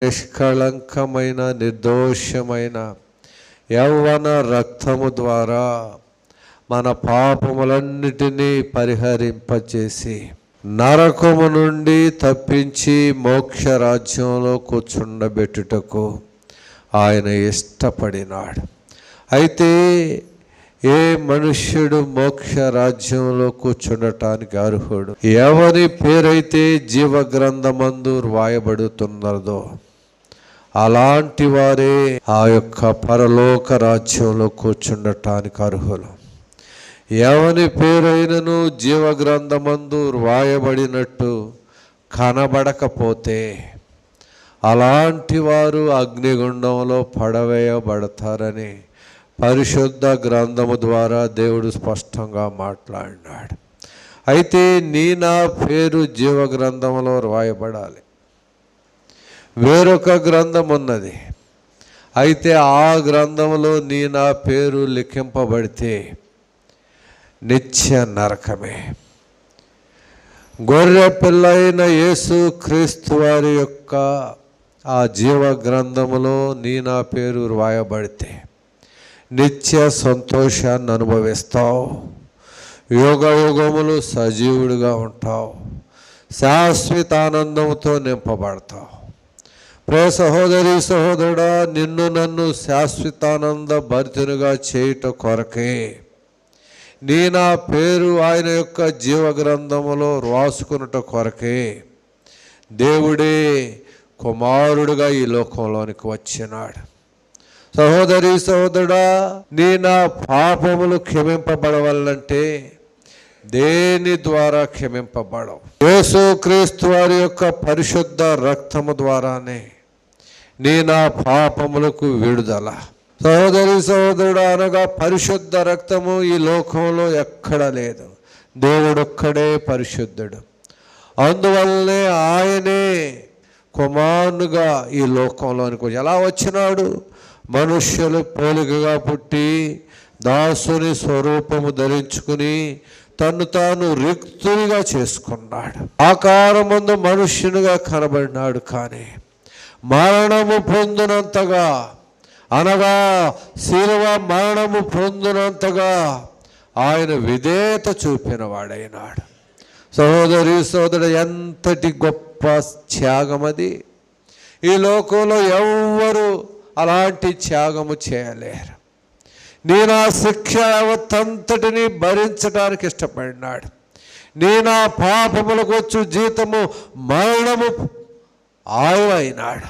నిష్కళంకమైన నిర్దోషమైన యవ్వన రక్తము ద్వారా మన పాపములన్నిటినీ పరిహరింపచేసి నరకము నుండి తప్పించి మోక్ష రాజ్యంలో కూర్చుండబెట్టుటకు ఆయన ఇష్టపడినాడు. అయితే ఏ మనుష్యుడు మోక్ష రాజ్యంలో కూర్చుండటానికి అర్హుడు? ఎవరి పేరైతే జీవ గ్రంథమందు రాయబడుతున్నదో అలాంటి వారే ఆ యొక్క పరలోక రాజ్యంలో కూర్చుండటానికి అర్హులు. ఎవని పేరైనను జీవ గ్రంథమందు రాయబడినట్టు కనబడకపోతే అలాంటి వారు అగ్నిగుండంలో పడవేయబడతారని పరిశుద్ధ గ్రంథము ద్వారా దేవుడు స్పష్టంగా మాట్లాడినాడు. అయితే నా పేరు జీవ గ్రంథంలో రాయబడాలి. వేరొక గ్రంథం ఉన్నది. అయితే ఆ గ్రంథంలో నా పేరు లిఖింపబడితే నిత్య నరకమే. గొర్రె పిల్ల అయిన యేసు క్రీస్తు వారి యొక్క ఆ జీవ గ్రంథములో నా పేరు రాయబడితే నిత్య సంతోషాన్ని అనుభవిస్తావు, యుగ యుగములు సజీవుడిగా ఉంటావు, శాశ్వత ఆనందంతో నింపబడతావు. ప్రియ సహోదరి సహోదరుడా, నిన్ను నన్ను శాశ్వతానంద భరితునిగా చేయుట కొరకే నా పేరు ఆయన యొక్క జీవ గ్రంథములో రాసుకున్నట కొరకే దేవుడే కుమారుడుగా ఈ లోకంలోనికి వచ్చినాడు. సహోదరి సహోదరుడా, నా పాపములు క్షమింపబడవాలంటే దేని ద్వారా క్షమింపబడవు? యేసు క్రీస్తు వారి యొక్క పరిశుద్ధ రక్తము ద్వారానే నా పాపములకు విడుదల. సహోదరి సహోదరుడు, అనగా పరిశుద్ధ రక్తము ఈ లోకంలో ఎక్కడా లేదు. దేవుడొక్కడే పరిశుద్ధుడు. అందువల్లనే ఆయనే కుమారునిగా ఈ లోకంలోనికి ఎలా వచ్చినాడు? మనుష్యులు పోలికగా పుట్టి దాసుని స్వరూపము ధరించుకుని తను తాను రిక్తునిగా చేసుకున్నాడు. ఆకారమందు మనుష్యునిగా కనబడినాడు. కానీ మరణము పొందినంతగా, అనగా శిలువ మరణము పొందినంతగా ఆయన విధేయత చూపిన వాడైనాడు. సహోదరి సోదరుడు, ఎంతటి గొప్ప త్యాగం అది! ఈ లోకంలో ఎవ్వరు అలాంటి త్యాగము చేయలేరు. నా శిక్ష యావత్తంతటిని భరించడానికి ఇష్టపడినాడు. నా పాపములకు వచ్చు జీతము మరణము ఆయన అయినాడు.